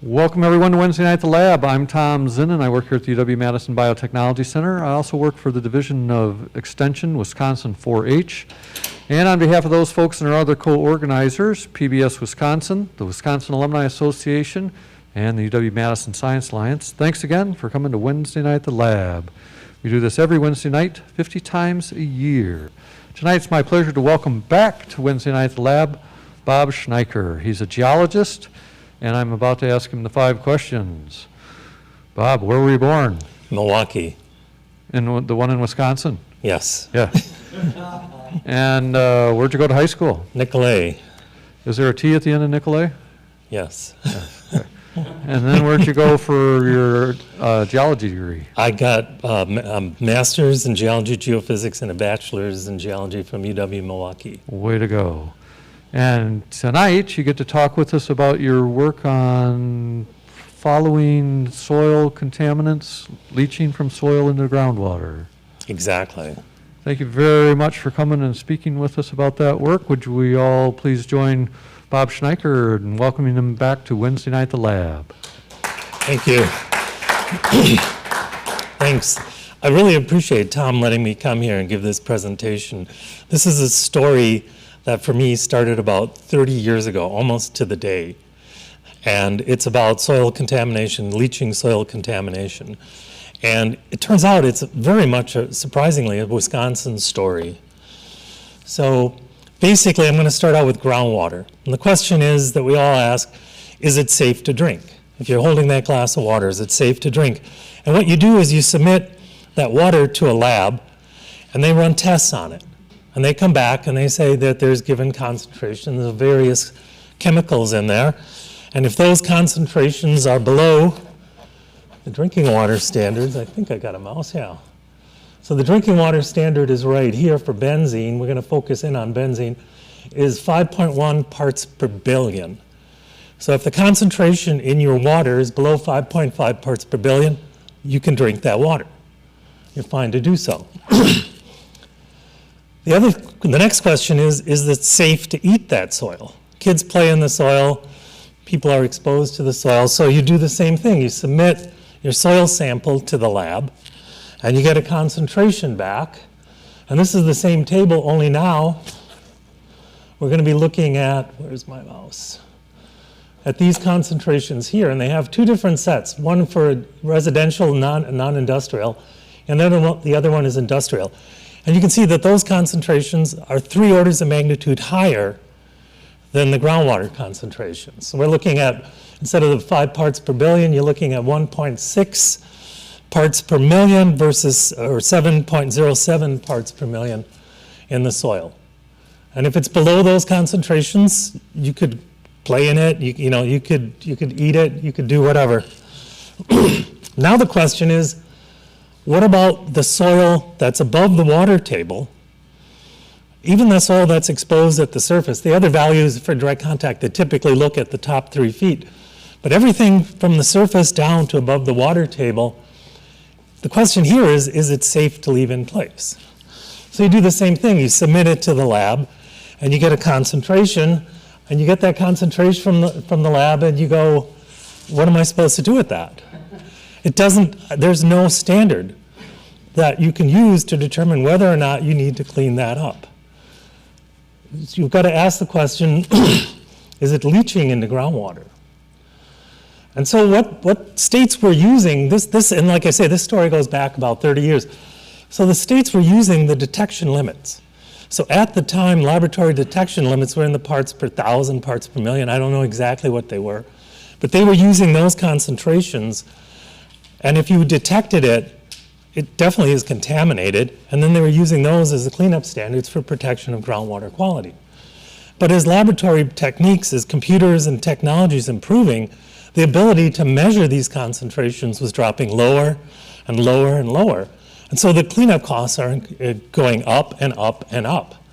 Welcome everyone to Wednesday Night at the Lab. I'm Tom Zinnan. I work here at the UW-Madison Biotechnology Center. I also work for the Division of Extension, Wisconsin 4-H. And on behalf of those folks and our other co-organizers, PBS Wisconsin, the Wisconsin Alumni Association, and the UW-Madison Science Alliance, thanks again for coming to Wednesday Night at the Lab. We do this every Wednesday night, 50 times a year. Tonight it's my pleasure to welcome back to Wednesday Night at the Lab, Bob Schneiker. He's a geologist, and I'm about to ask him the 5 questions. Bob, where were you born? Milwaukee. In the one in Wisconsin? Yes. Yeah. And where'd you go to high school? Nicolay. Is there a T at the end of Nicolay? Yes. Yeah. And then where'd you go for your geology degree? I got a master's in geology geophysics and a bachelor's in geology from UW-Milwaukee. Way to go. And tonight you get to talk with us about your work on following soil contaminants, leaching from soil into groundwater. Exactly. Thank you very much for coming and speaking with us about that work. Would we all please join Bob Schneiker in welcoming him back to Wednesday Night at the Lab. Thank you. Thanks. I really appreciate Tom letting me come here and give this presentation. This is a story that for me started about 30 years ago, almost to the day. And it's about soil contamination, leaching soil contamination. And it turns out it's very much, surprisingly, a Wisconsin story. So basically, I'm going to start out with groundwater. And the question is that we all ask, is it safe to drink? If you're holding that glass of water, is it safe to drink? And what you do is you submit that water to a lab, and they run tests on it. And they come back and they say that there's given concentrations of various chemicals in there. And if those concentrations are below the drinking water standards, I think I got a mouse, yeah. So the drinking water standard is right here for benzene. We're going to focus in on benzene, is 5.1 parts per billion. So if the concentration in your water is below 5.5 parts per billion, you can drink that water. You're fine to do so. The next question is it safe to eat that soil? Kids play in the soil, people are exposed to the soil, so you do the same thing. You submit your soil sample to the lab, and you get a concentration back. And this is the same table, only now we're going to be looking at, where's my mouse? At these concentrations here, and they have 2 different sets, one for residential, non-industrial, and then the other one is industrial. And you can see that those concentrations are 3 orders of magnitude higher than the groundwater concentrations. So we're looking at, instead of the 5 parts per billion, you're looking at 1.6 parts per million versus, or 7.07 parts per million in the soil. And if it's below those concentrations, you could play in it, you could eat it, you could do whatever. Now the question is, what about the soil that's above the water table? Even the soil that's exposed at the surface, the other values for direct contact, they typically look at the top 3 feet. But everything from the surface down to above the water table, the question here is it safe to leave in place? So you do the same thing. You submit it to the lab, and you get a concentration, and you get that concentration from the lab, and you go, what am I supposed to do with that? There's no standard that you can use to determine whether or not you need to clean that up. So you've got to ask the question, is it leaching into groundwater? And so what states were using, this, and like I say, this story goes back about 30 years. So the states were using the detection limits. So at the time, laboratory detection limits were in the parts per 1,000, parts per million. I don't know exactly what they were. But they were using those concentrations. And if you detected it, it definitely is contaminated. And then they were using those as the cleanup standards for protection of groundwater quality. But as laboratory techniques, as computers and technologies improving, the ability to measure these concentrations was dropping lower and lower and lower. And so the cleanup costs are going up and up and up.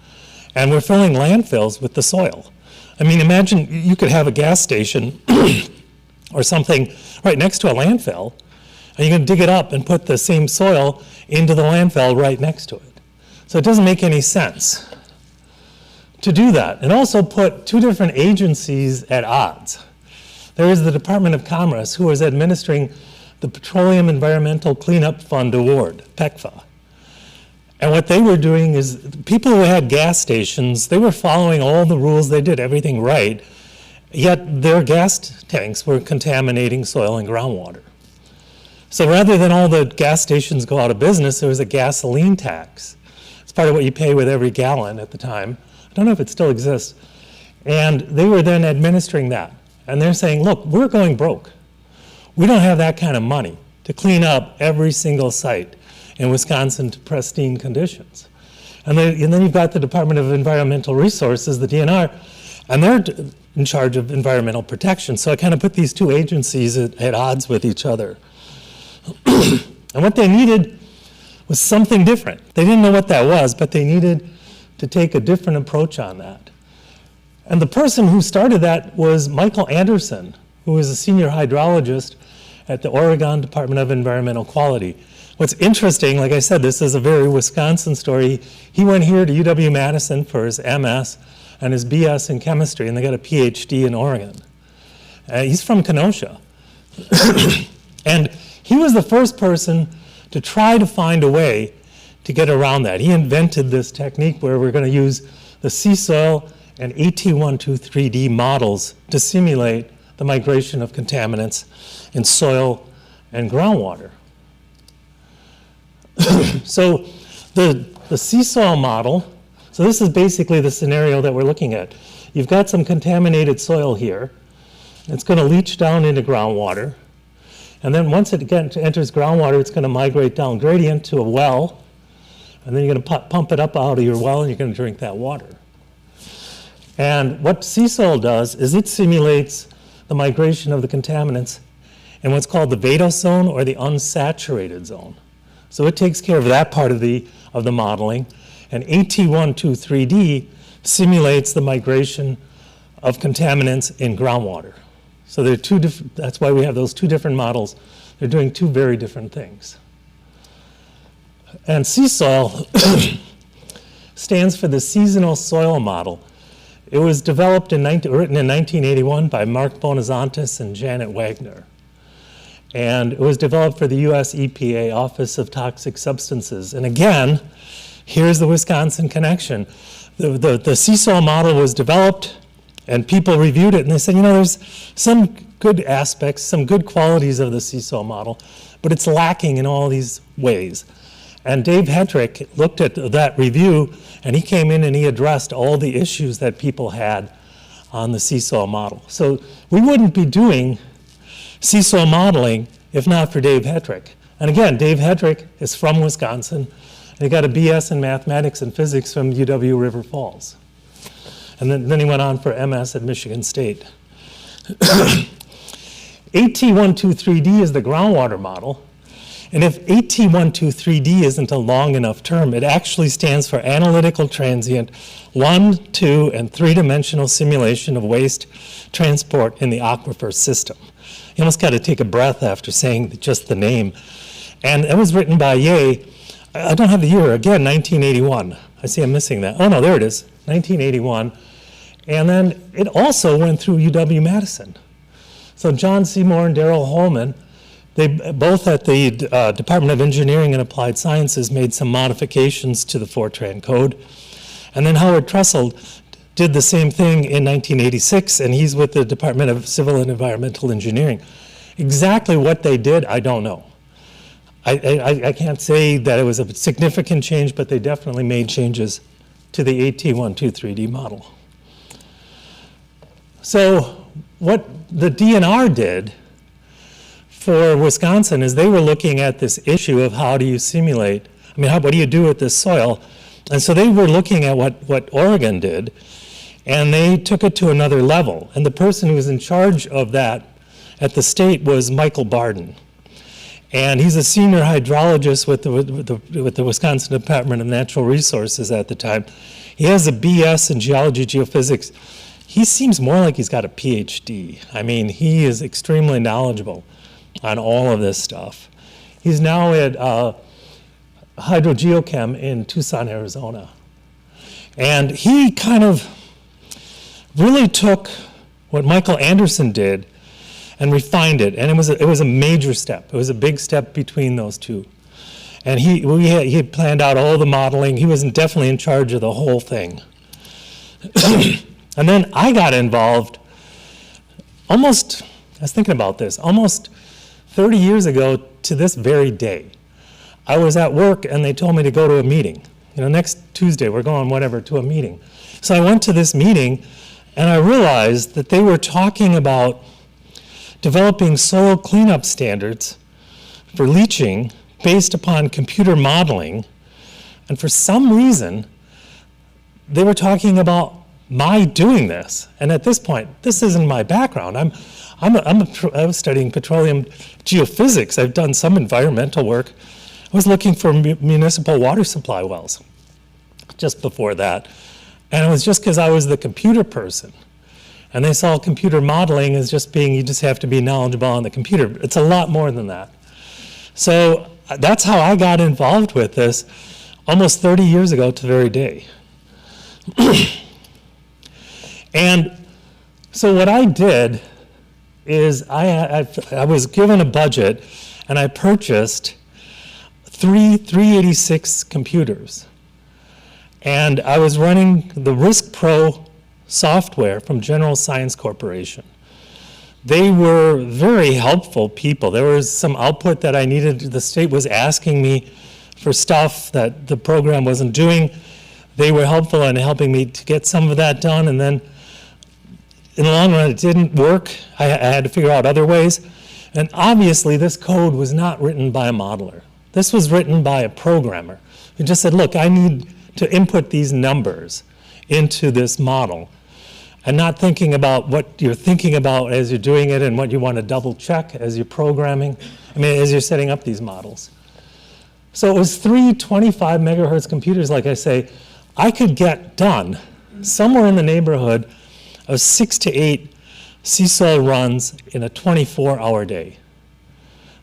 And we're filling landfills with the soil. I mean, imagine you could have a gas station or something right next to a landfill, and you're going to dig it up and put the same soil into the landfill right next to it. So it doesn't make any sense to do that. And also put 2 different agencies at odds. there is the Department of Commerce, who is administering the Petroleum Environmental Cleanup Fund Award, PECFA. And what they were doing is, people who had gas stations, they were following all the rules, they did everything right, yet their gas tanks were contaminating soil and groundwater. So rather than all the gas stations go out of business, there was a gasoline tax. It's part of what you pay with every gallon at the time. I don't know if it still exists. And they were then administering that. And they're saying, look, we're going broke. We don't have that kind of money to clean up every single site in Wisconsin to pristine conditions. And then you've got the Department of Environmental Resources, the DNR, and they're in charge of environmental protection. So I kind of put these two agencies at odds with each other. And what they needed was something different. They didn't know what that was, but they needed to take a different approach on that. And the person who started that was Michael Anderson, who was a senior hydrologist at the Oregon Department of Environmental Quality. What's interesting, like I said, this is a very Wisconsin story. He went here to UW-Madison for his MS and his BS in chemistry, and they got a PhD in Oregon. He's from Kenosha. And he was the first person to try to find a way to get around that. He invented this technique where we're going to use the Seesaw and AT123D models to simulate the migration of contaminants in soil and groundwater. So the Seesaw model, so this is basically the scenario that we're looking at. You've got some contaminated soil here. It's going to leach down into groundwater. And then once it enters groundwater, it's going to migrate down gradient to a well. And then you're going to pump it up out of your well, and you're going to drink that water. And what Seesaw does is it simulates the migration of the contaminants in what's called the vadose zone, or the unsaturated zone. So it takes care of that part of the modeling. And AT123D simulates the migration of contaminants in groundwater. So they're two different, that's why we have those two different models. They're doing two very different things. And Seesaw stands for the Seasonal Soil Model. It was developed written in 1981 by Mark Bonazantis and Janet Wagner. And it was developed for the US EPA Office of Toxic Substances. And again, here's the Wisconsin connection. The Seesaw model was developed, and people reviewed it, and they said, you know, there's some good aspects, some good qualities of the Seesaw model, but it's lacking in all these ways. And Dave Hetrick looked at that review, and he came in and he addressed all the issues that people had on the Seesaw model. So we wouldn't be doing Seesaw modeling if not for Dave Hetrick. And again, Dave Hetrick is from Wisconsin. He got a BS in mathematics and physics from UW River Falls. And then he went on for MS at Michigan State. AT123D is the groundwater model. And if AT123D isn't a long enough term, it actually stands for Analytical Transient 1, 2, and 3-dimensional simulation of waste transport in the aquifer system. You almost got to take a breath after saying just the name. And it was written by Ye. I don't have the year, again, 1981. I see I'm missing that. Oh no, there it is, 1981. And then it also went through UW-Madison. So John Seymour and Darrell Holman, they both at the Department of Engineering and Applied Sciences made some modifications to the Fortran code. And then Howard Trussell did the same thing in 1986, and he's with the Department of Civil and Environmental Engineering. Exactly what they did, I don't know. I can't say that it was a significant change, but they definitely made changes to the AT123D model. So what the DNR did for Wisconsin is they were looking at this issue of how do you simulate, what do you do with this soil? And so they were looking at what Oregon did, and they took it to another level. And the person who was in charge of that at the state was Michael Barden. And he's a senior hydrologist with the Wisconsin Department of Natural Resources at the time. He has a BS in geology, geophysics. He seems more like he's got a PhD. He is extremely knowledgeable on all of this stuff. He's now at Hydrogeochem in Tucson, Arizona. And he kind of really took what Michael Anderson did and refined it. And it was a major step. It was a big step between those two. And he had planned out all the modeling. He was definitely in charge of the whole thing. And then I got involved I was thinking about this, almost 30 years ago to this very day. I was at work and they told me to go to a meeting. Next Tuesday we're going to a meeting. So I went to this meeting and I realized that they were talking about developing soil cleanup standards for leaching based upon computer modeling. And for some reason, they were talking about my doing this. And at this point, this isn't my background. I was studying petroleum geophysics. I've done some environmental work. I was looking for municipal water supply wells just before that. And it was just because I was the computer person. And they saw computer modeling as just being, you just have to be knowledgeable on the computer. It's a lot more than that. So that's how I got involved with this almost 30 years ago to the very day. And so what I did is I was given a budget and I purchased three 386 computers. And I was running the Risk Pro software from General Science Corporation. They were very helpful people. There was some output that I needed. The state was asking me for stuff that the program wasn't doing. They were helpful in helping me to get some of that done. And then in the long run, it didn't work. I had to figure out other ways. And obviously, this code was not written by a modeler. This was written by a programmer who just said, look, I need to input these numbers into this model, and not thinking about what you're thinking about as you're doing it and what you want to double check as you're programming, as you're setting up these models. So it was 3 25 megahertz computers, like I say. I could get done somewhere in the neighborhood of 6 to 8 Seesaw runs in a 24-hour day.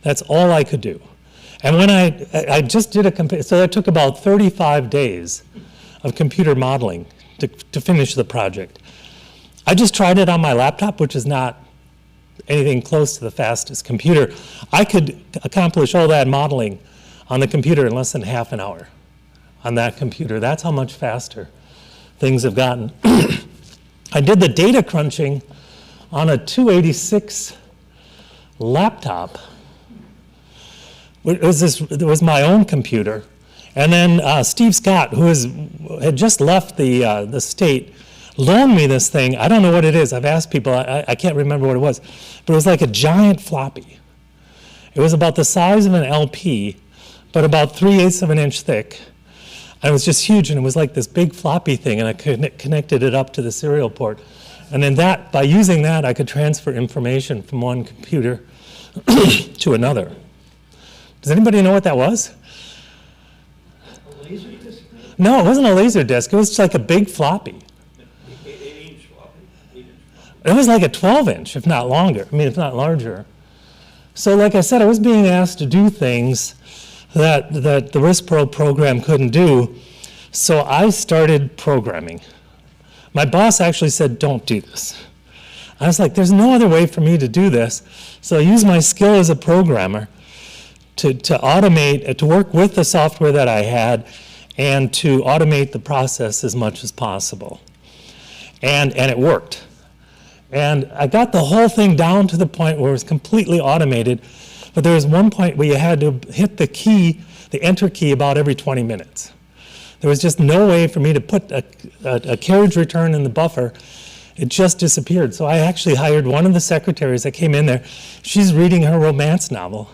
That's all I could do. And when I just did so that took about 35 days of computer modeling to finish the project. I just tried it on my laptop, which is not anything close to the fastest computer. I could accomplish all that modeling on the computer in less than half an hour on that computer. That's how much faster things have gotten. I did the data crunching on a 286 laptop. It was my own computer. And then Steve Scott, who had just left the state, loaned me this thing. I don't know what it is. I've asked people. I can't remember what it was. But it was like a giant floppy. It was about the size of an LP, but about 3/8 of an inch thick. And it was just huge, and it was like this big floppy thing, and I connected it up to the serial port. And then by using that, I could transfer information from one computer to another. Does anybody know what that was? A laser disc? No, it wasn't a laser disc. It was just like a big floppy. 8-inch floppy? 8-inch floppy. It was like a 12-inch, if not longer. If not larger. So like I said, I was being asked to do things that the Risk Pro program couldn't do. So I started programming. My boss actually said, don't do this. I was like, there's no other way for me to do this. So I used my skill as a programmer to automate, to work with the software that I had and to automate the process as much as possible. And it worked. And I got the whole thing down to the point where it was completely automated, but there was one point where you had to hit the key, the enter key, about every 20 minutes. There was just no way for me to put a carriage return in the buffer. It just disappeared. So I actually hired one of the secretaries that came in there. She's reading her romance novel.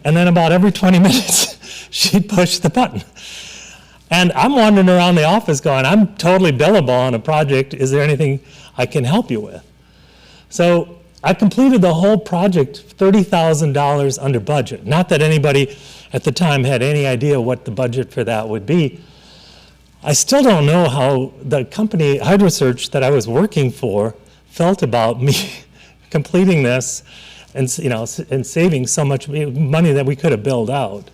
And then about every 20 minutes, she'd push the button. And I'm wandering around the office going, I'm totally billable on a project. Is there anything I can help you with? So I completed the whole project $30,000 under budget. Not that anybody at the time had any idea what the budget for that would be. I still don't know how the company, HydroSearch, that I was working for felt about me completing this and saving so much money that we could have billed out.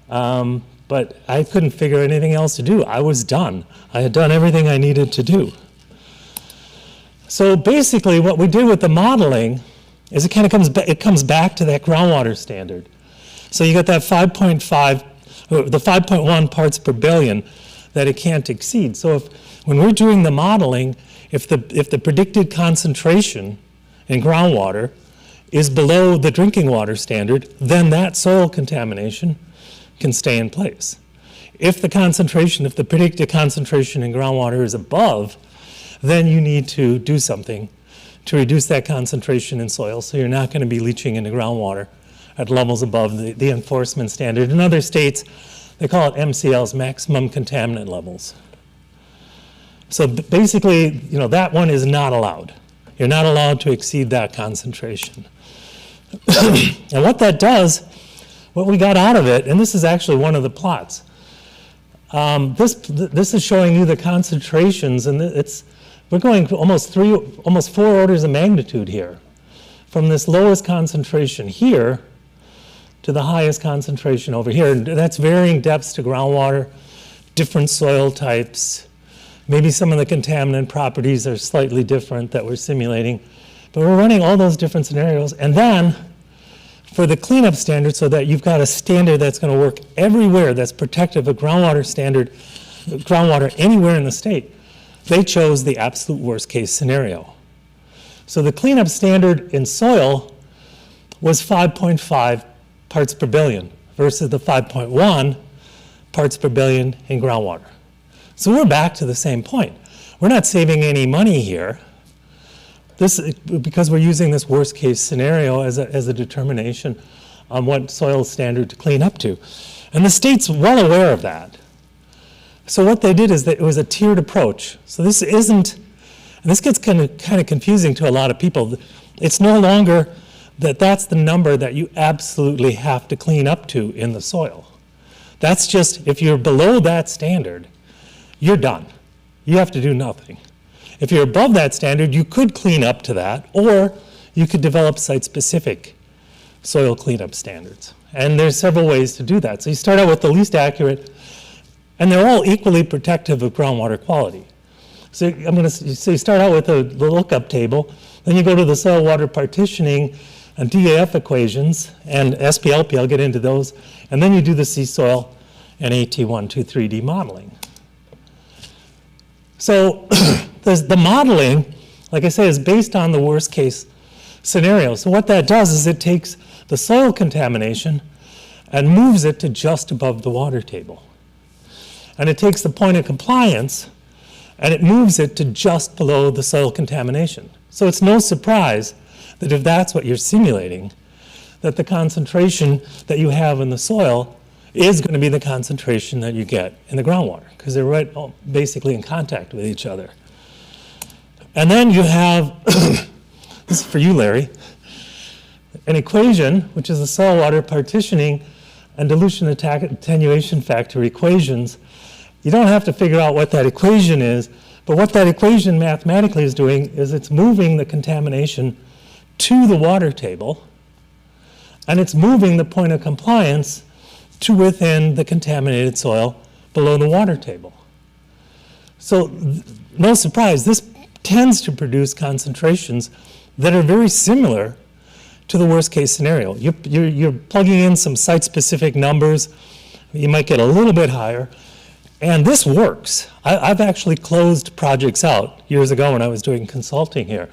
But I couldn't figure anything else to do. I was done. I had done everything I needed to do. So basically what we did with the modeling is it kind of comes back to that groundwater standard. So you got that 5.5, the 5.1 parts per billion that it can't exceed. So when we're doing the modeling, if the predicted concentration in groundwater is below the drinking water standard, then that soil contamination can stay in place. If the predicted concentration in groundwater is above, then you need to do something to reduce that concentration in soil, so you're not going to be leaching into groundwater at levels above the enforcement standard. In other states, they call it MCLs, maximum contaminant levels. So basically, that one is not allowed. You're not allowed to exceed that concentration. And what that does, what we got out of it, and this is actually one of the plots. This is showing you the concentrations, and we're going almost 4 orders of magnitude here, from this lowest concentration here to the highest concentration over here. And that's varying depths to groundwater, different soil types. Maybe some of the contaminant properties are slightly different that we're simulating. But we're running all those different scenarios. And then for the cleanup standard, so that you've got a standard that's going to work everywhere that's protective of groundwater standard, groundwater anywhere in the state, they chose the absolute worst case scenario. So the cleanup standard in soil was 5.5 parts per billion versus the 5.1 parts per billion in groundwater. So we're back to the same point. We're not saving any money here. Because we're using this worst case scenario as a determination on what soil standard to clean up to. And the state's well aware of that. So what they did is that it was a tiered approach. So this isn't, and this gets kind of confusing to a lot of people. It's no longer that that's the number that you absolutely have to clean up to in the soil. That's just, if you're below that standard, you're done. You have to do nothing. If you're above that standard, you could clean up to that, or you could develop site-specific soil cleanup standards. And there's several ways to do that. So you start out with the least accurate, and they're all equally protective of groundwater quality. So you start out with the lookup table, then you go to the saltwater partitioning and DAF equations, and SPLP, I'll get into those, and then you do the sea soil and AT123D modeling. So the modeling, like I say, is based on the worst case scenario. So what that does is it takes the soil contamination and moves it to just above the water table. And it takes the point of compliance and it moves it to just below the soil contamination. So it's no surprise that if that's what you're simulating, that the concentration that you have in the soil is going to be the concentration that you get in the groundwater, because they're basically in contact with each other. And then you have, this is for you, Larry, an equation, which is the saltwater partitioning and dilution attenuation factor equations. You don't have to figure out what that equation is, but what that equation mathematically is doing is it's moving the contamination to the water table, and it's moving the point of compliance to within the contaminated soil below the water table. So no surprise, this tends to produce concentrations that are very similar to the worst case scenario. You're plugging in some site-specific numbers. You might get a little bit higher. And this works. I've actually closed projects out years ago when I was doing consulting here.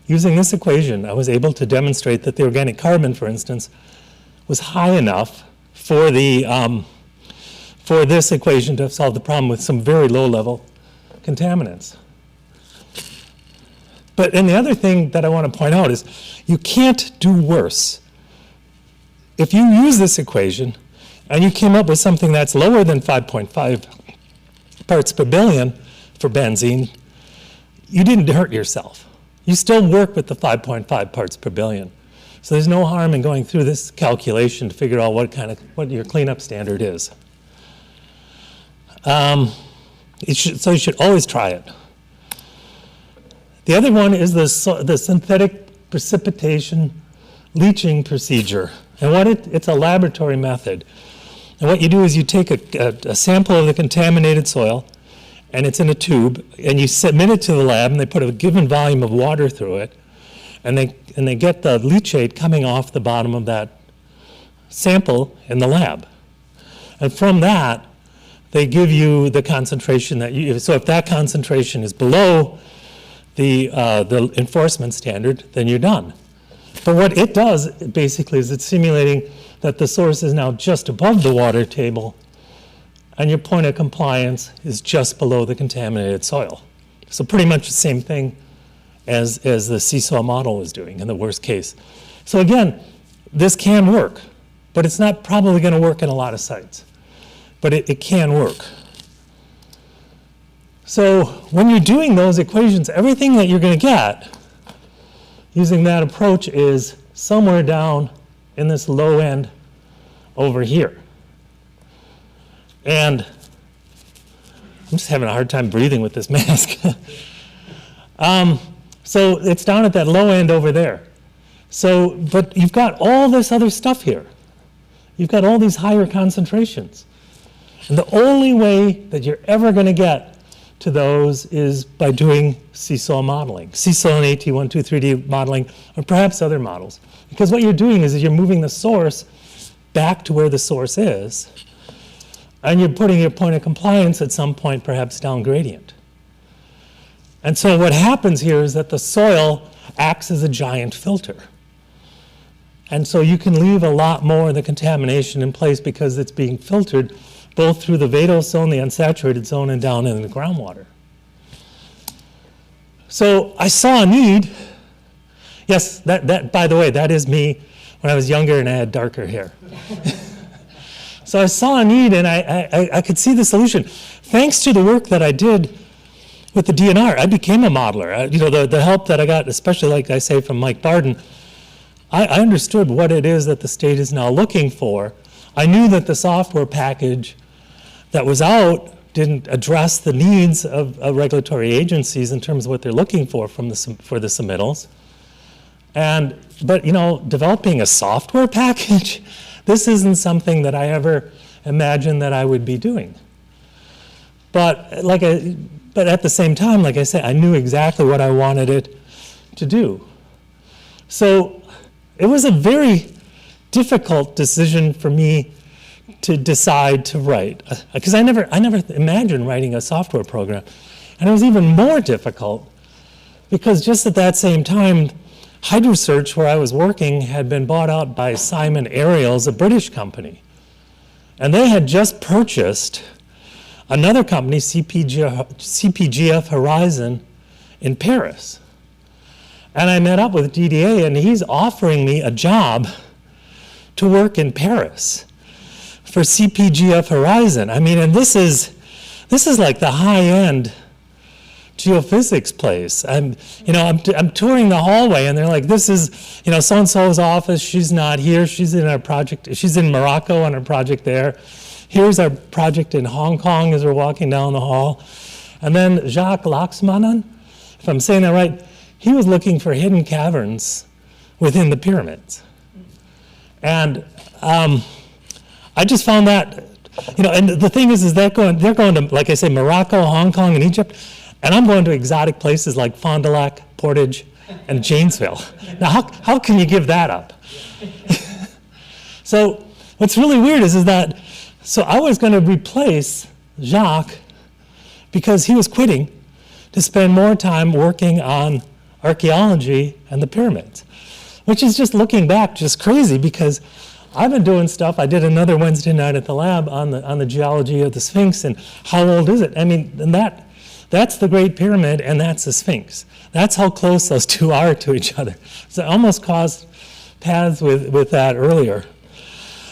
Using this equation, I was able to demonstrate that the organic carbon, for instance, was high enough for this equation to solve the problem with some very low-level contaminants. And the other thing that I want to point out is you can't do worse. If you use this equation and you came up with something that's lower than 5.5 parts per billion for benzene, you didn't hurt yourself. You still work with the 5.5 parts per billion. So there's no harm in going through this calculation to figure out what your cleanup standard is. So you should always try it. The other one is the synthetic precipitation leaching procedure. And it's a laboratory method. And what you do is you take a sample of the contaminated soil, and it's in a tube, and you submit it to the lab, and they put a given volume of water through it, and they get the leachate coming off the bottom of that sample in the lab. And from that, they give you the concentration that you, so if that concentration is below the enforcement standard, then you're done. But what it does basically is it's simulating that the source is now just above the water table and your point of compliance is just below the contaminated soil. So pretty much the same thing as the Seesaw model was doing in the worst case. So again, this can work, but it's not probably going to work in a lot of sites. But it can work. So when you're doing those equations, everything that you're going to get using that approach is somewhere down in this low end over here. And I'm just having a hard time breathing with this mask. So it's down at that low end over there. So, but you've got all this other stuff here. You've got all these higher concentrations. And the only way that you're ever going to get to those is by doing Seesaw modeling, Seesaw and AT123D modeling, or perhaps other models. Because what you're doing is you're moving the source back to where the source is, and you're putting your point of compliance at some point, perhaps down gradient. And so what happens here is that the soil acts as a giant filter. And so you can leave a lot more of the contamination in place because it's being filtered both through the vadose zone, the unsaturated zone, and down in the groundwater. So I saw a need. Yes, that by the way, that is me when I was younger and I had darker hair. So I saw a need and I could see the solution. Thanks to the work that I did with the DNR, I became a modeler. You know, the help that I got, especially like I say from Mike Barden, I understood what it is that the state is now looking for. I knew that the software package that was out didn't address the needs of regulatory agencies in terms of what they're looking for for the submittals. But you know, developing a software package, this isn't something that I ever imagined that I would be doing. But at the same time, like I said, I knew exactly what I wanted it to do. So it was a very difficult decision for me to decide to write, because I never imagined writing a software program. And it was even more difficult because just at that same time, HydroSearch, where I was working, had been bought out by Simon Ariels, a British company. And they had just purchased another company, CPGF Horizon, in Paris. And I met up with DDA, and he's offering me a job to work in Paris for CPGF Horizon. I mean, and this is like the high-end geophysics place. I'm touring the hallway, and they're like, this is, you know, so-and-so's office. She's not here. She's in our project. She's in Morocco on her project there. Here's our project in Hong Kong as we're walking down the hall. And then Jacques Laxmanen, if I'm saying that right, he was looking for hidden caverns within the pyramids. And I just found that, you know, and the thing is they're going to, like I say, Morocco, Hong Kong, and Egypt, and I'm going to exotic places like Fond du Lac, Portage, and Janesville. Now, how can you give that up? So what's really weird is that, so I was going to replace Jacques because he was quitting to spend more time working on archaeology and the pyramids, which is just looking back just crazy because I've been doing stuff. I did another Wednesday night at the lab on the geology of the Sphinx and how old is it? I mean, and that's the Great Pyramid and that's the Sphinx. That's how close those two are to each other. So I almost crossed paths with that earlier.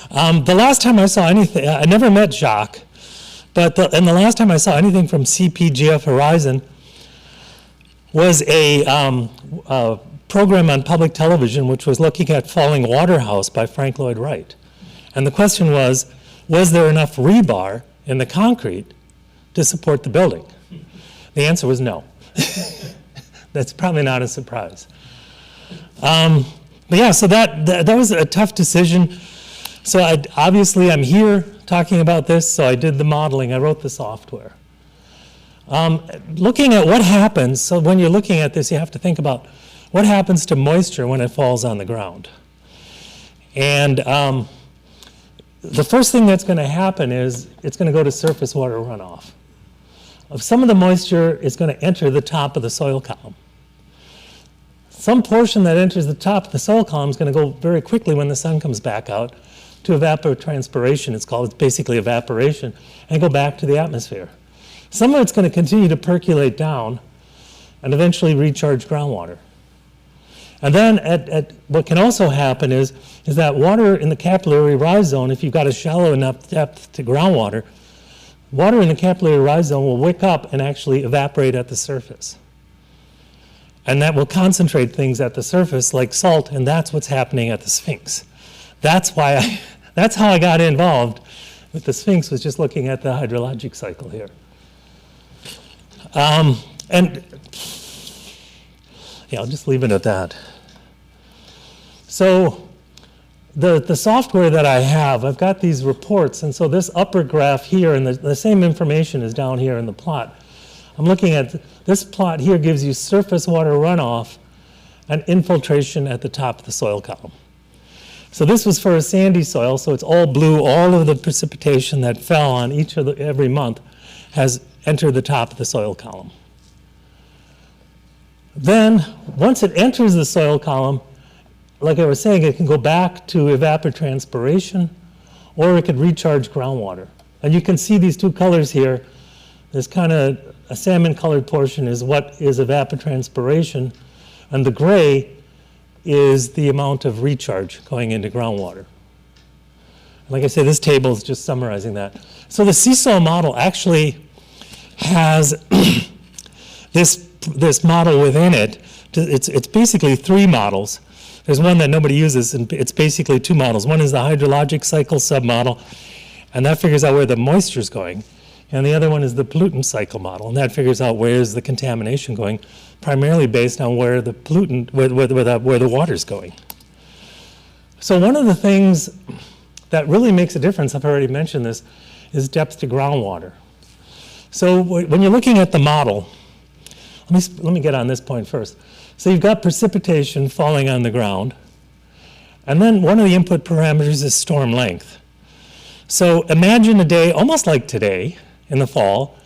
The last time I saw anything, I never met Jacques, but the last time I saw anything from CPGF Horizon was a program on public television which was looking at Falling Waterhouse by Frank Lloyd Wright. And the question was there enough rebar in the concrete to support the building? The answer was no. That's probably not a surprise. But yeah, so that was a tough decision. So obviously I'm here talking about this, so I did the modeling, I wrote the software. Looking at what happens, so when you're looking at this, you have to think about what happens to moisture when it falls on the ground? And the first thing that's going to happen is it's going to go to surface water runoff. Some of the moisture is going to enter the top of the soil column. Some portion that enters the top of the soil column is going to go very quickly when the sun comes back out to evapotranspiration, it's called. It's basically evaporation, and go back to the atmosphere. Some of it's going to continue to percolate down and eventually recharge groundwater. And then what can also happen is that water in the capillary rise zone, if you've got a shallow enough depth to groundwater, water in the capillary rise zone will wick up and actually evaporate at the surface. And that will concentrate things at the surface like salt, and that's what's happening at the Sphinx. That's how I got involved with the Sphinx, was just looking at the hydrologic cycle here. And yeah, I'll just leave it at that. So the software that I have, I've got these reports, and so this upper graph here, and the same information is down here in the plot. I'm looking at this plot here, gives you surface water runoff and infiltration at the top of the soil column. So this was for a sandy soil, so it's all blue. All of the precipitation that fell on every month has entered the top of the soil column. Then, once it enters the soil column, like I was saying, it can go back to evapotranspiration, or it could recharge groundwater. And you can see these two colors here. There's kind of a salmon-colored portion is what is evapotranspiration, and the gray is the amount of recharge going into groundwater. Like I said, this table is just summarizing that. So the Seesaw model actually has this model within it. It's basically 3 models. There's one that nobody uses, and it's basically 2 models. One is the hydrologic cycle submodel, and that figures out where the moisture is going. And the other one is the pollutant cycle model, and that figures out where is the contamination going, primarily based on where the pollutant, where the water's going. So one of the things that really makes a difference, I've already mentioned this, is depth to groundwater. So when you're looking at the model, let me get on this point first. So you've got precipitation falling on the ground, and then one of the input parameters is storm length. So imagine a day almost like today in the fall,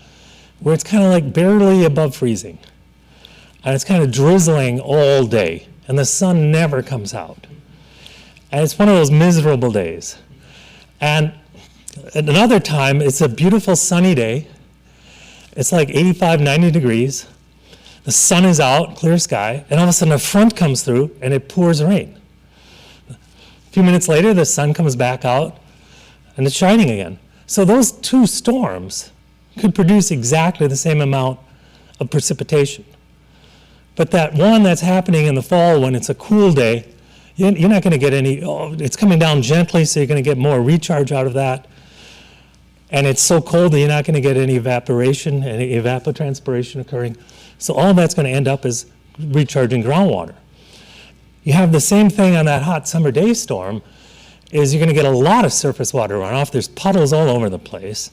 where it's kind of like barely above freezing, and it's kind of drizzling all day, and the sun never comes out. And it's one of those miserable days. And at another time, it's a beautiful sunny day. It's like 85, 90 degrees. The sun is out, clear sky, and all of a sudden a front comes through and it pours rain. A few minutes later, the sun comes back out and it's shining again. So those 2 storms could produce exactly the same amount of precipitation. But that one that's happening in the fall when it's a cool day, you're not going to get any, it's coming down gently, so you're going to get more recharge out of that. And it's so cold that you're not going to get any evaporation, any evapotranspiration occurring. So all that's going to end up is recharging groundwater. You have the same thing on that hot summer day storm, is you're going to get a lot of surface water runoff. There's puddles all over the place.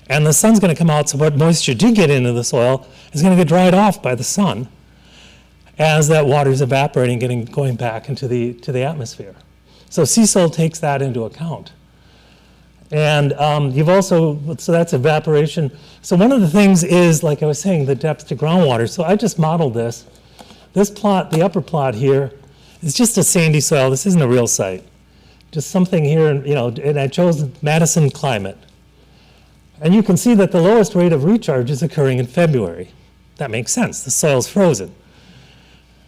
And the sun's going to come out, so what moisture did get into the soil is going to get dried off by the sun as that water is evaporating, going back into the atmosphere. So Seesaw takes that into account. And you've also, so that's evaporation. So one of the things is, like I was saying, the depth to groundwater. So I just modeled this. This plot, the upper plot here, is just a sandy soil. This isn't a real site. Just something here, and I chose Madison climate. And you can see that the lowest rate of recharge is occurring in February. That makes sense. The soil's frozen.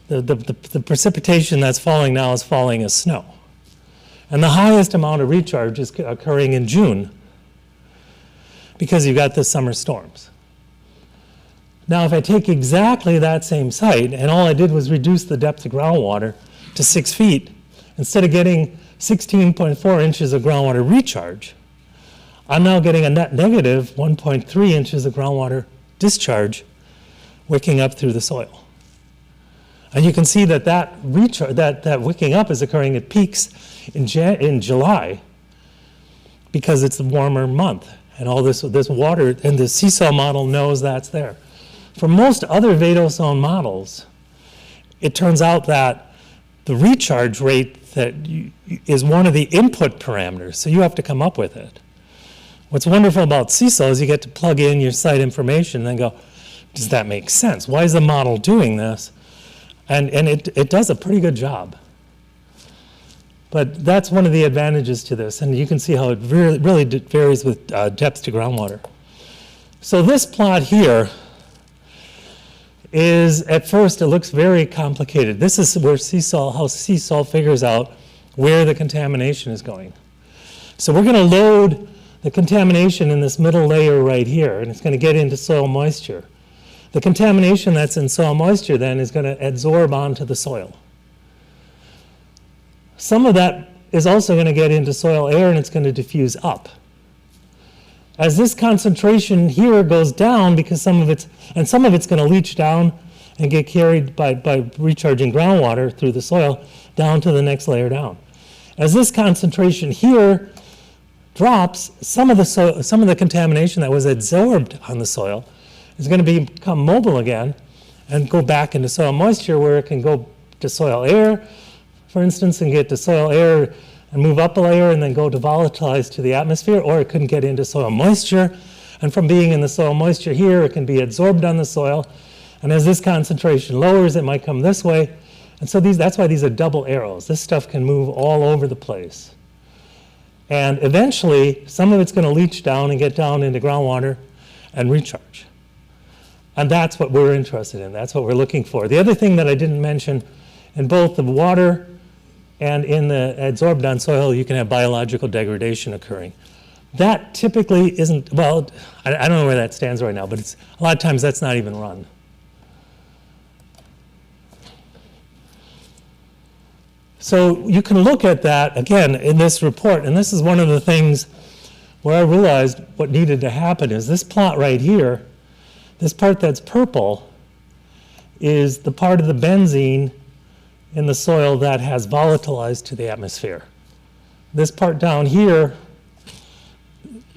The precipitation that's falling now is falling as snow. And the highest amount of recharge is occurring in June because you've got the summer storms. Now, if I take exactly that same site, and all I did was reduce the depth of groundwater to 6 feet, instead of getting 16.4 inches of groundwater recharge, I'm now getting a net negative 1.3 inches of groundwater discharge wicking up through the soil. And you can see that wicking up is occurring at peaks in July because it's a warmer month. And all this water, and the Seesaw model knows that's there. For most other vadose zone models, it turns out that the recharge rate is one of the input parameters, so you have to come up with it. What's wonderful about Seesaw is you get to plug in your site information and then go, does that make sense? Why is the model doing this? And it does a pretty good job. But that's one of the advantages to this, and you can see how it really varies with depth to groundwater. So this plot here is, at first, it looks very complicated. This is where how Seesaw figures out where the contamination is going. So we're going to load the contamination in this middle layer right here, and it's going to get into soil moisture. The contamination that's in soil moisture then is going to adsorb onto the soil. Some of that is also going to get into soil air, and it's going to diffuse up. As this concentration here goes down, because some of it's going to leach down and get carried by recharging groundwater through the soil down to the next layer down. As this concentration here drops, some of the contamination that was adsorbed on the soil is going to become mobile again and go back into soil moisture, where it can go to soil air, for instance, and get to soil air and move up a layer and then go to volatilize to the atmosphere, or it couldn't get into soil moisture. And from being in the soil moisture here, it can be adsorbed on the soil. And as this concentration lowers, it might come this way. And so that's why these are double arrows. This stuff can move all over the place. And eventually, some of it's going to leach down and get down into groundwater and recharge. And that's what we're interested in. That's what we're looking for. The other thing that I didn't mention, in both the water and in the adsorbed on soil, you can have biological degradation occurring. That typically isn't, well, I don't know where that stands right now, but a lot of times that's not even run. So you can look at that, again, in this report, and this is one of the things where I realized what needed to happen is this plot right here, this part that's purple, is the part of the benzene in the soil that has volatilized to the atmosphere. This part down here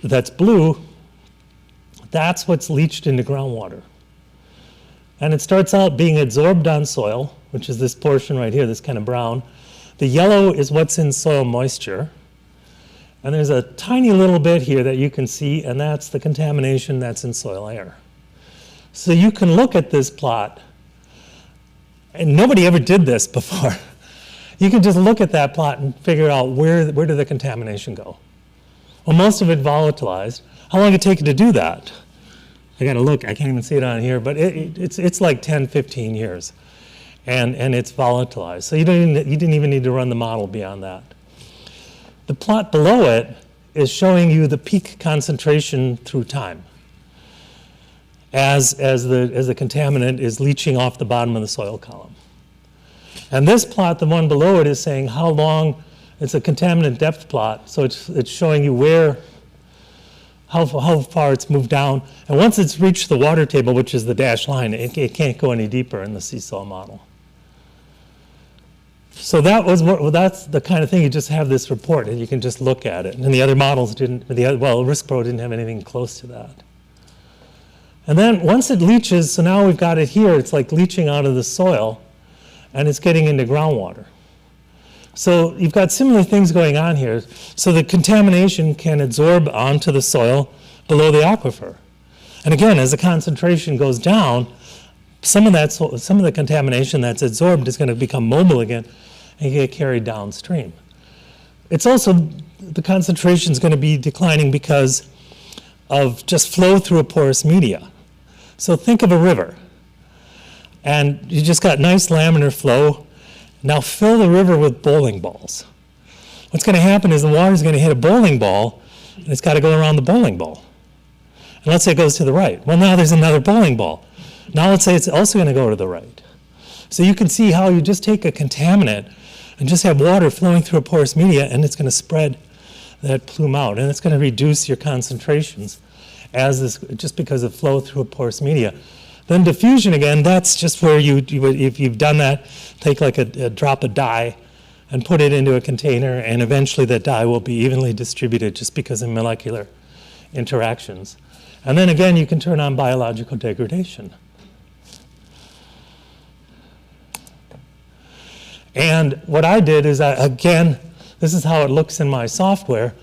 that's blue, that's what's leached into groundwater. And it starts out being adsorbed on soil, which is this portion right here, this kind of brown. The yellow is what's in soil moisture. And there's a tiny little bit here that you can see, and that's the contamination that's in soil air. So you can look at this plot, and nobody ever did this before. You can just look at that plot and figure out where did the contamination go. Well, most of it volatilized. How long did it take you to do that? I got to look. I can't even see it on here, but it's like 10, 15 years, and it's volatilized. So you didn't even need to run the model beyond that. The plot below it is showing you the peak concentration through time as the contaminant is leaching off the bottom of the soil column. And this plot, the one below it, is saying how long. It's a contaminant depth plot, so it's showing you how far it's moved down. And once it's reached the water table, which is the dashed line, it can't go any deeper in the Seesaw model. So that's the kind of thing, you just have this report and you can just look at it. And the other models RiskPro didn't have anything close to that. And then once it leaches, so now we've got it here, it's like leaching out of the soil and it's getting into groundwater. So you've got similar things going on here. So the contamination can adsorb onto the soil below the aquifer. And again, as the concentration goes down, some of the contamination that's adsorbed is going to become mobile again and get carried downstream. It's also, the concentration is going to be declining because of just flow through a porous media. So think of a river, and you just got nice laminar flow. Now fill the river with bowling balls. What's going to happen is the water is going to hit a bowling ball, and it's got to go around the bowling ball. And let's say it goes to the right. Well, now there's another bowling ball. Now let's say it's also going to go to the right. So you can see how you just take a contaminant and just have water flowing through a porous media, and it's going to spread that plume out, and it's going to reduce your concentrations just because of flow through a porous media. Then diffusion again, that's just where if you've done that, take like a drop of dye and put it into a container, and eventually that dye will be evenly distributed just because of molecular interactions. And then again, you can turn on biological degradation. And what I did is, again, this is how it looks in my software.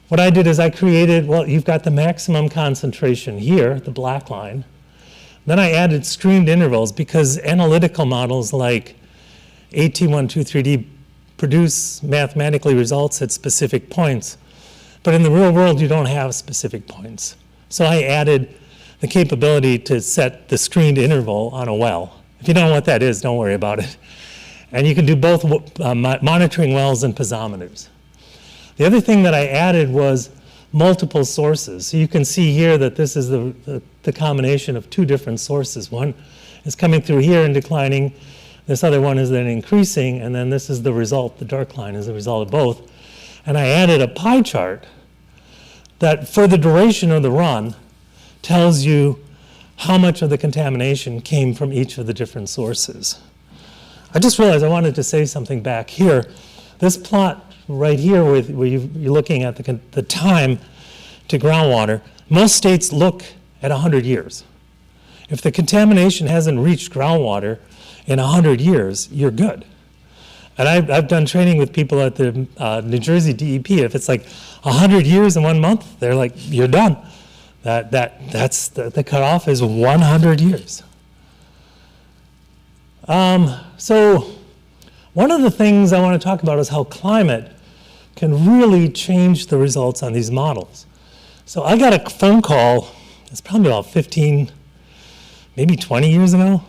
What I did is I created, well, you've got the maximum concentration here, the black line. Then I added screened intervals because analytical models like AT123D produce mathematically results at specific points. But in the real world, you don't have specific points. So I added the capability to set the screened interval on a well. If you don't know what that is, don't worry about it. And you can do both monitoring wells and piezometers. The other thing that I added was multiple sources. So you can see here that this is the combination of two different sources. One is coming through here and declining. This other one is then increasing, and then this is the result. The dark line is the result of both. And I added a pie chart that for the duration of the run tells you how much of the contamination came from each of the different sources. I just realized I wanted to say something back here. This plot right here where you're looking at the time to groundwater, most states look at 100 years. If the contamination hasn't reached groundwater in 100 years, you're good. And I've done training with people at the New Jersey DEP. If it's like 100 years and 1 month, they're like, you're done. That's the cutoff is 100 years. So one of the things I want to talk about is how climate can really change the results on these models. So I got a phone call, it's probably about 15, maybe 20 years ago,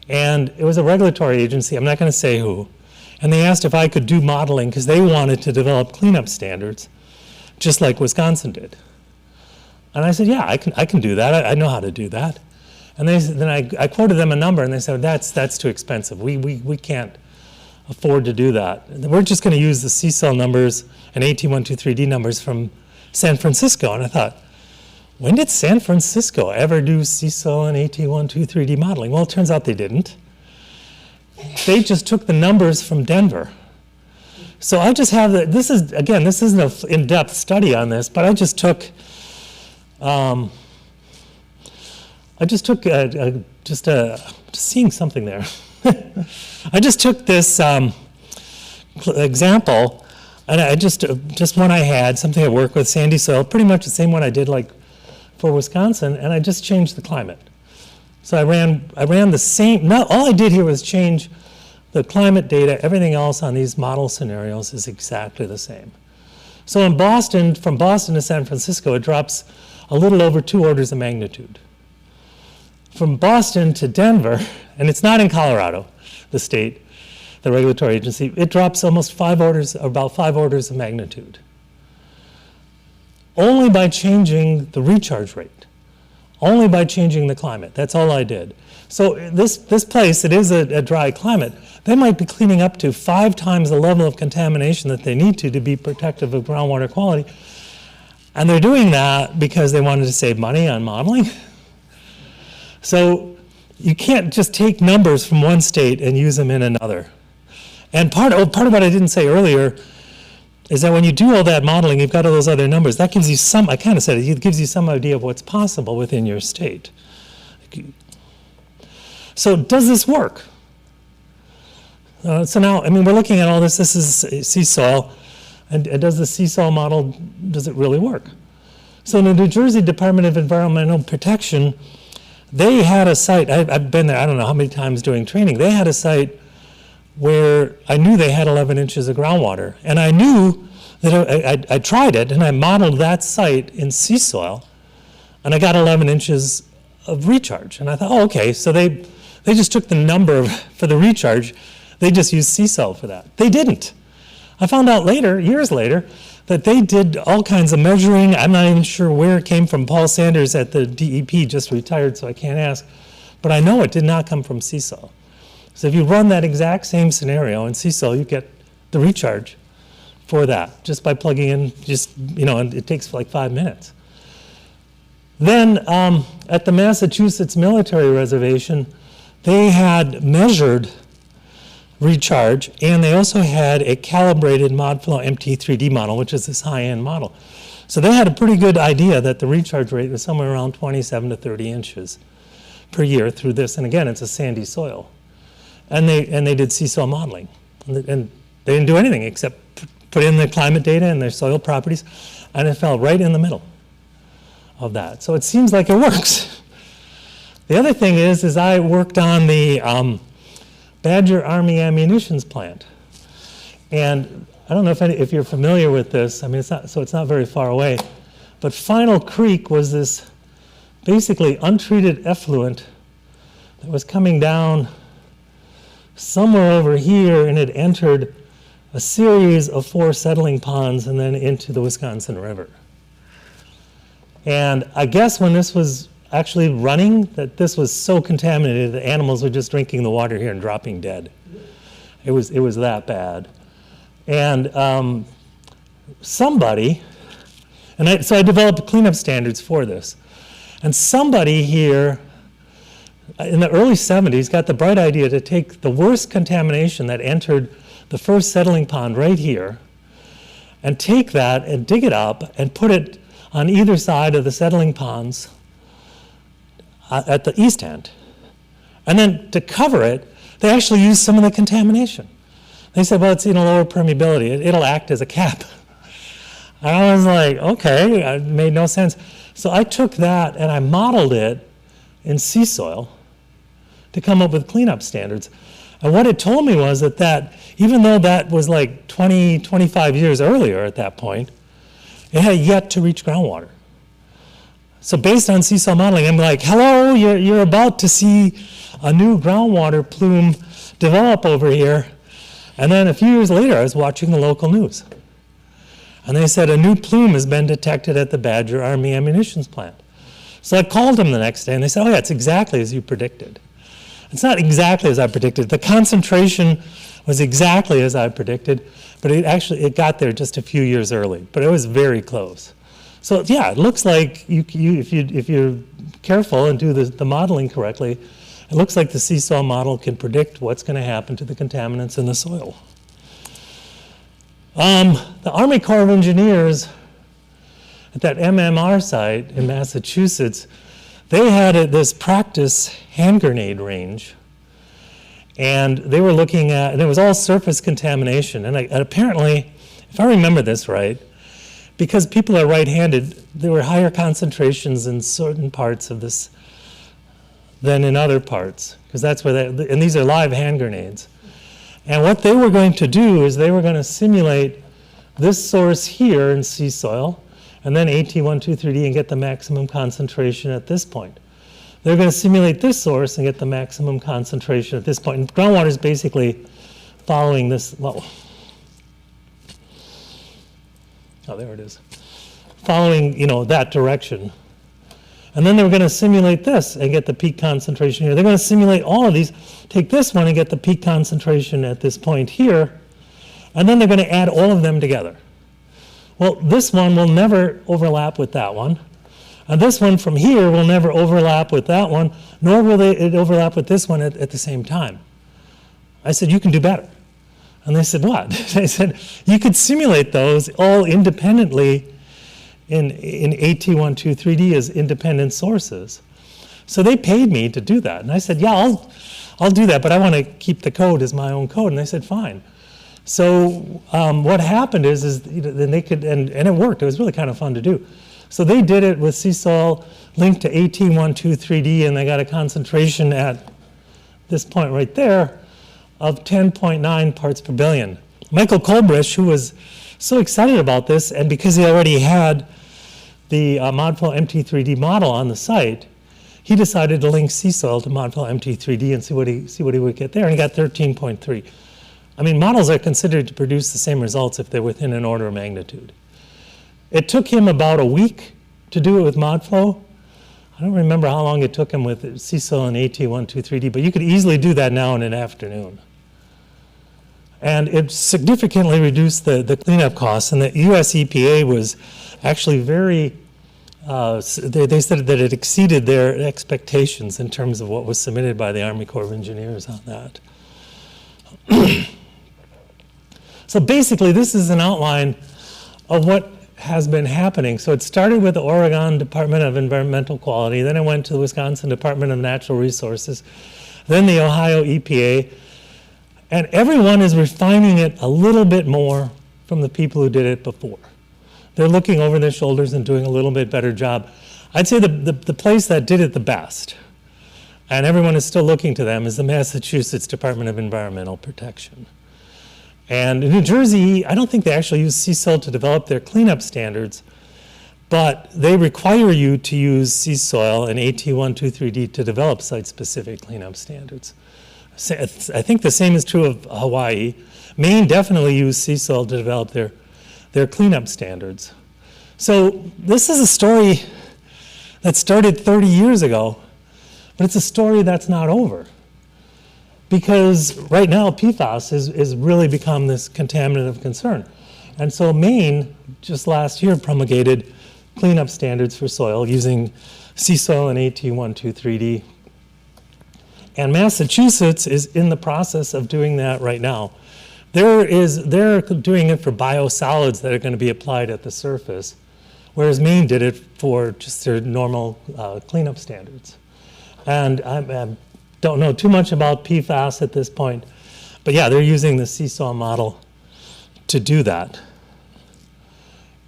and it was a regulatory agency, I'm not going to say who, and they asked if I could do modeling because they wanted to develop cleanup standards, just like Wisconsin did. And I said, yeah, I can do that. I know how to do that. And then I quoted them a number, and they said, that's too expensive. We can't afford to do that. We're just going to use the Seesaw numbers and AT123D numbers from San Francisco. And I thought, when did San Francisco ever do Seesaw and AT123D modeling? Well, it turns out they didn't. They just took the numbers from Denver. So I just have this isn't an in-depth study on this, but I just took just seeing something there. I just took this example, and I just one I had, something I work with, sandy soil, pretty much the same one I did like for Wisconsin, and I just changed the climate. So I ran the same, all I did here was change the climate data. Everything else on these model scenarios is exactly the same. So in Boston, from Boston to San Francisco, it drops a little over 2 orders of magnitude. From Boston to Denver, and it's not in Colorado, the state, the regulatory agency, it drops almost about 5 orders of magnitude. Only by changing the recharge rate, only by changing the climate. That's all I did. So this place, it is a dry climate. They might be cleaning up to 5 times the level of contamination that they need to be protective of groundwater quality. And they're doing that because they wanted to save money on modeling. So you can't just take numbers from one state and use them in another. And part of what I didn't say earlier is that when you do all that modeling, you've got all those other numbers. That gives you some, I kind of said it gives you some idea of what's possible within your state. So does this work? So now, I mean, we're looking at all this. This is Seesaw. And does the Seesaw model, does it really work? So in the New Jersey Department of Environmental Protection, they had a site, I've been there, I don't know how many times doing training. They had a site where I knew they had 11 inches of groundwater. And I knew that I tried it, and I modeled that site in sea soil, and I got 11 inches of recharge. And I thought, oh, okay, so they just took the number for the recharge. They just used sea soil for that. They didn't. I found out later, years later, that they did all kinds of measuring. I'm not even sure where it came from. Paul Sanders at the DEP just retired, so I can't ask. But I know it did not come from Seesaw. So if you run that exact same scenario in Seesaw, you get the recharge for that, just by plugging in, and it takes like 5 minutes. Then at the Massachusetts military reservation, they had measured recharge, and they also had a calibrated ModFlow MT3D model, which is this high-end model. So they had a pretty good idea that the recharge rate was somewhere around 27 to 30 inches per year through this. And again, it's a sandy soil. And they did Seesaw modeling. And they didn't do anything except put in the climate data and their soil properties, and it fell right in the middle of that. So it seems like it works. The other thing is I worked on the Badger Army ammunitions plant. And I don't know if you're familiar with this. I mean, it's not very far away. But Final Creek was this basically untreated effluent that was coming down somewhere over here, and it entered a series of 4 settling ponds and then into the Wisconsin River. And I guess when this was actually running, that this was so contaminated that animals were just drinking the water here and dropping dead. It was that bad. And somebody, so I developed cleanup standards for this. And somebody here in the early 70s got the bright idea to take the worst contamination that entered the first settling pond right here and take that and dig it up and put it on either side of the settling ponds at the east end. And then to cover it, they actually used some of the contamination. They said, well, it's lower permeability. It'll act as a cap. And I was like, okay, it made no sense. So I took that and I modeled it in sea soil to come up with cleanup standards. And what it told me was that even though that was like 20, 25 years earlier at that point, it had yet to reach groundwater. So based on Seesaw modeling, I'm like, hello, you're about to see a new groundwater plume develop over here. And then a few years later, I was watching the local news. And they said a new plume has been detected at the Badger Army ammunitions plant. So I called them the next day, and they said, oh yeah, it's exactly as you predicted. It's not exactly as I predicted. The concentration was exactly as I predicted, but it got there just a few years early, but it was very close. So yeah, it looks like if you're careful and do the modeling correctly, it looks like the Seesaw model can predict what's going to happen to the contaminants in the soil. The Army Corps of Engineers at that MMR site in Massachusetts, they had this practice hand grenade range, and they were looking at, and it was all surface contamination. And apparently, if I remember this right, because people are right-handed, there were higher concentrations in certain parts of this than in other parts, because that's where and these are live hand grenades. And what they were going to do is they were going to simulate this source here in sea soil, and then AT123D and get the maximum concentration at this point. They're going to simulate this source and get the maximum concentration at this point. And groundwater is basically following this, well, oh, there it is. Following, that direction. And then they were going to simulate this and get the peak concentration here. They're going to simulate all of these, take this one and get the peak concentration at this point here, and then they're going to add all of them together. Well, this one will never overlap with that one, and this one from here will never overlap with that one, nor will it overlap with this one at the same time. I said, you can do better. And they said, what? They said, you could simulate those all independently in AT123D as independent sources. So they paid me to do that. And I said, yeah, I'll do that, but I want to keep the code as my own code. And they said, fine. So what happened is then they could, and it worked. It was really kind of fun to do. So they did it with Seesaw linked to AT123D, and they got a concentration at this point right there of 10.9 parts per billion. Michael Kolbrish, who was so excited about this, and because he already had the ModFlow MT3D model on the site, he decided to link sea soil to ModFlow MT3D and see what he would get there, and he got 13.3. I mean, models are considered to produce the same results if they're within an order of magnitude. It took him about a week to do it with ModFlow. I don't remember how long it took him with sea soil and AT123D, but you could easily do that now in an afternoon. And it significantly reduced the cleanup costs, and the US EPA was actually very, they said that it exceeded their expectations in terms of what was submitted by the Army Corps of Engineers on that. So basically, this is an outline of what has been happening. So it started with the Oregon Department of Environmental Quality, then it went to the Wisconsin Department of Natural Resources, then the Ohio EPA, And everyone is refining it a little bit more from the people who did it before. They're looking over their shoulders and doing a little bit better job. I'd say the place that did it the best, and everyone is still looking to them, is the Massachusetts Department of Environmental Protection. And in New Jersey, I don't think they actually use Seesaw to develop their cleanup standards, but they require you to use sea soil and AT123D to develop site-specific cleanup standards. I think the same is true of Hawaii. Maine definitely used sea soil to develop their cleanup standards. So this is a story that started 30 years ago, but it's a story that's not over. Because right now, PFAS has really become this contaminant of concern. And so Maine, just last year, promulgated cleanup standards for soil using sea soil and AT123D. And Massachusetts is in the process of doing that right now. They're doing it for biosolids that are going to be applied at the surface, whereas Maine did it for just their normal cleanup standards. And I don't know too much about PFAS at this point, but yeah, they're using the Seesaw model to do that.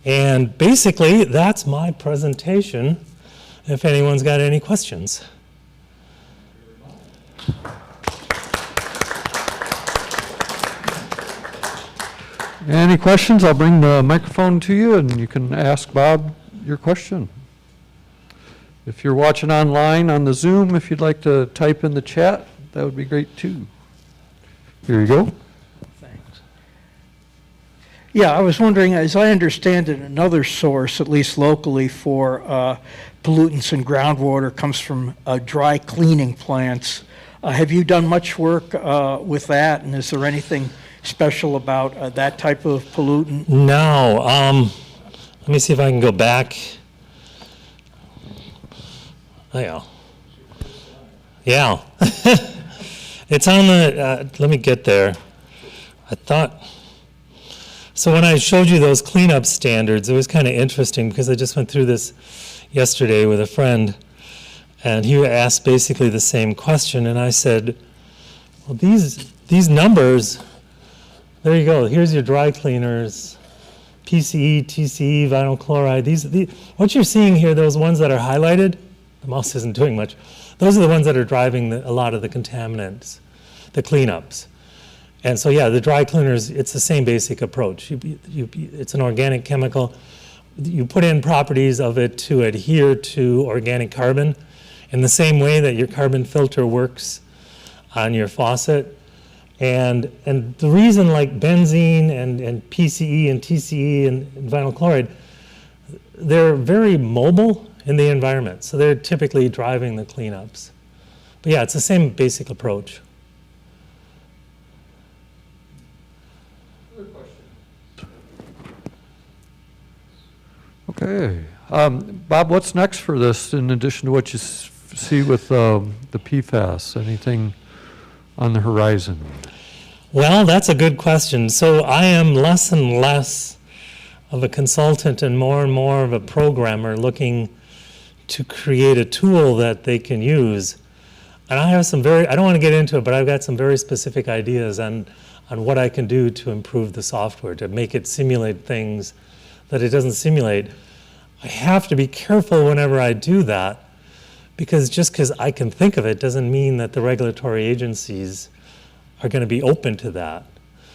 And basically, that's my presentation, if anyone's got any questions. Any questions? I'll bring the microphone to you and you can ask Bob your question. If you're watching online on the Zoom, if you'd like to type in the chat, that would be great too. Here you go. Thanks. Yeah, I was wondering, as I understand it, another source, at least locally, for pollutants in groundwater comes from dry cleaning plants. Have you done much work with that, and is there anything special about that type of pollutant? No. Let me see if I can go back. Oh, yeah. Yeah. It's on the, let me get there. I thought, so when I showed you those cleanup standards, it was kind of interesting because I just went through this yesterday with a friend, and he asked basically the same question, and I said, well, these numbers, there you go, here's your dry cleaners, PCE, TCE, vinyl chloride. What you're seeing here, those ones that are highlighted, the mouse isn't doing much, those are the ones that are driving a lot of the contaminants, the cleanups. And so yeah, the dry cleaners, it's the same basic approach. It's an organic chemical. You put in properties of it to adhere to organic carbon in the same way that your carbon filter works on your faucet. And the reason like benzene and PCE and TCE and vinyl chloride, they're very mobile in the environment. So they're typically driving the cleanups. But yeah, it's the same basic approach. Okay. Bob, what's next for this in addition to what you see with the PFAS? Anything on the horizon? Well, that's a good question. So I am less and less of a consultant and more of a programmer looking to create a tool that they can use. And I have some I don't want to get into it, but I've got some very specific ideas on what I can do to improve the software, to make it simulate things that it doesn't simulate. I have to be careful whenever I do that, because just because I can think of it doesn't mean that the regulatory agencies are going to be open to that.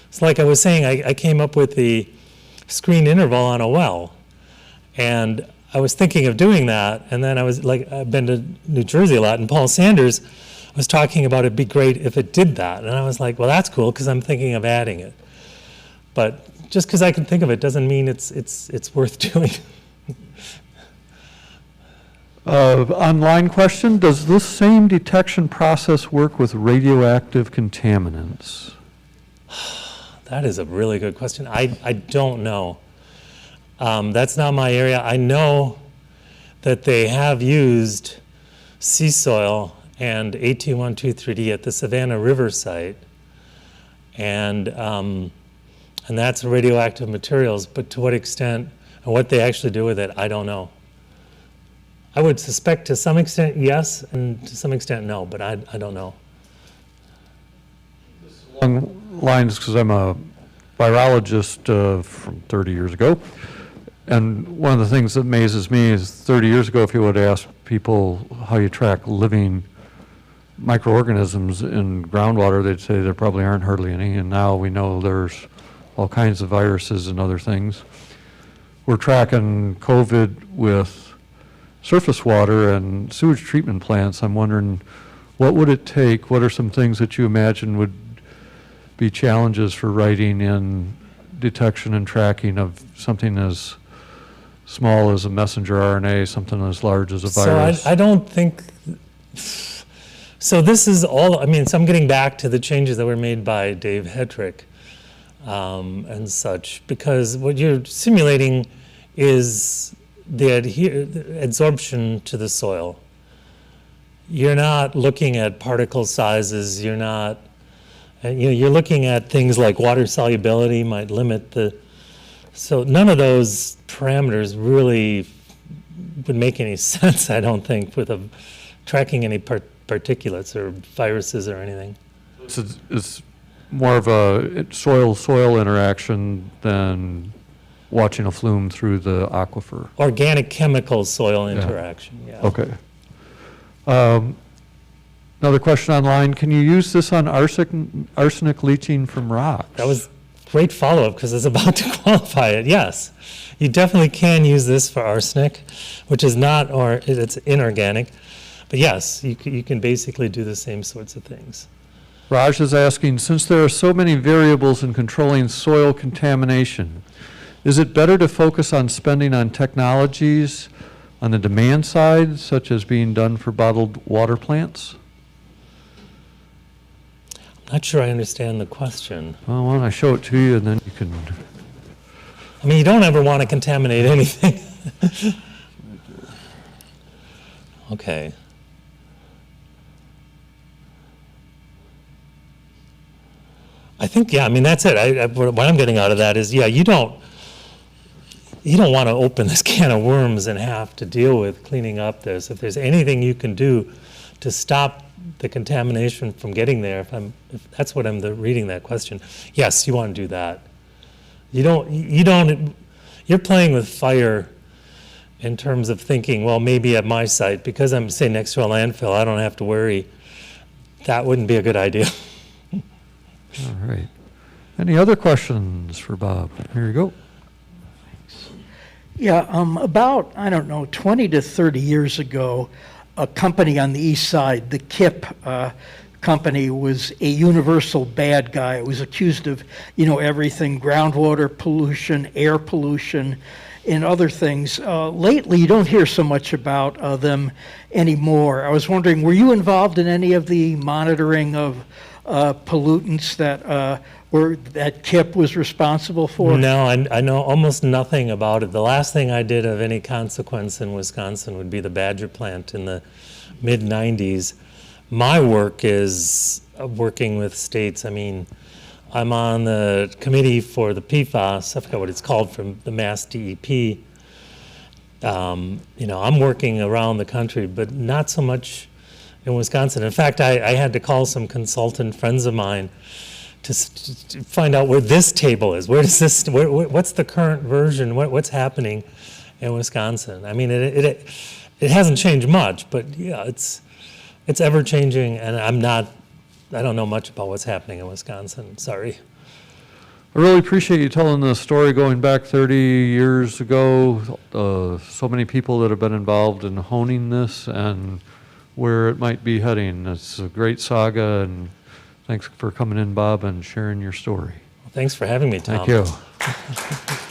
It's like I was saying, I came up with the screen interval on a well, and I was thinking of doing that, and then I was like, I've been to New Jersey a lot, and Paul Sanders was talking about it'd be great if it did that, and I was like, well, that's cool, because I'm thinking of adding it. But just because I can think of it doesn't mean it's worth doing. Online question, does this same detection process work with radioactive contaminants? That is a really good question. I don't know. That's not my area. I know that they have used sea soil and AT123D at the Savannah River site, and that's radioactive materials, but to what extent and what they actually do with it, I don't know. I would suspect to some extent yes, and to some extent no, but I don't know. lines, because I'm a virologist from 30 years ago, and one of the things that amazes me is 30 years ago, if you would ask people how you track living microorganisms in groundwater, they'd say there probably aren't hardly any, and now we know there's all kinds of viruses and other things. We're tracking COVID with surface water and sewage treatment plants. I'm wondering, what would it take? What are some things that you imagine would be challenges for writing in detection and tracking of something as small as a messenger RNA, something as large as a virus? So I don't think, so this is all, I mean, so I'm getting back to the changes that were made by Dave Hetrick and such, because what you're simulating is the adsorption to the soil. You're not looking at particle sizes, you're not, you're looking at things like water solubility might limit the, so none of those parameters really would make any sense, I don't think, with tracking any particulates or viruses or anything. It's more of a soil-soil interaction than watching a flume through the aquifer. Organic chemical soil interaction, yeah. Okay. Another question online, can you use this on arsenic leaching from rocks? That was great follow-up because it's about to qualify it, yes. You definitely can use this for arsenic, which is not, or it's inorganic. But yes, you can basically do the same sorts of things. Raj is asking, since there are so many variables in controlling soil contamination, is it better to focus on spending on technologies on the demand side, such as being done for bottled water plants? I'm not sure I understand the question. Well, why don't I show it to you and then you can... I mean, you don't ever want to contaminate anything. Okay. I think, yeah, I mean, that's it. What I'm getting out of that is, yeah, you don't want to open this can of worms and have to deal with cleaning up this. If there's anything you can do to stop the contamination from getting there, if that's what I'm reading that question, yes, you want to do that. You're playing with fire in terms of thinking, well, maybe at my site, because I'm, say, next to a landfill, I don't have to worry. That wouldn't be a good idea. All right. Any other questions for Bob? Here you go. Yeah, about, I don't know, 20 to 30 years ago, a company on the east side, the KIP company, was a universal bad guy. It was accused of, everything, groundwater pollution, air pollution, and other things. Lately, you don't hear so much about them anymore. I was wondering, were you involved in any of the monitoring of pollutants that KIP was responsible for? No, I know almost nothing about it. The last thing I did of any consequence in Wisconsin would be the Badger plant in the mid-90s. My work is working with states. I mean, I'm on the committee for the PFAS, I forgot what it's called, from the Mass DEP. I'm working around the country, but not so much in Wisconsin. In fact, I had to call some consultant friends of mine to find out where this table is. Where does this? What's the current version? What's happening in Wisconsin? I mean, it hasn't changed much, but yeah, it's ever changing, and I don't know much about what's happening in Wisconsin. Sorry. I really appreciate you telling the story going back 30 years ago. So many people that have been involved in honing this and where it might be heading. It's a great saga, and thanks for coming in, Bob, and sharing your story. Well, thanks for having me, Tom. Thank you.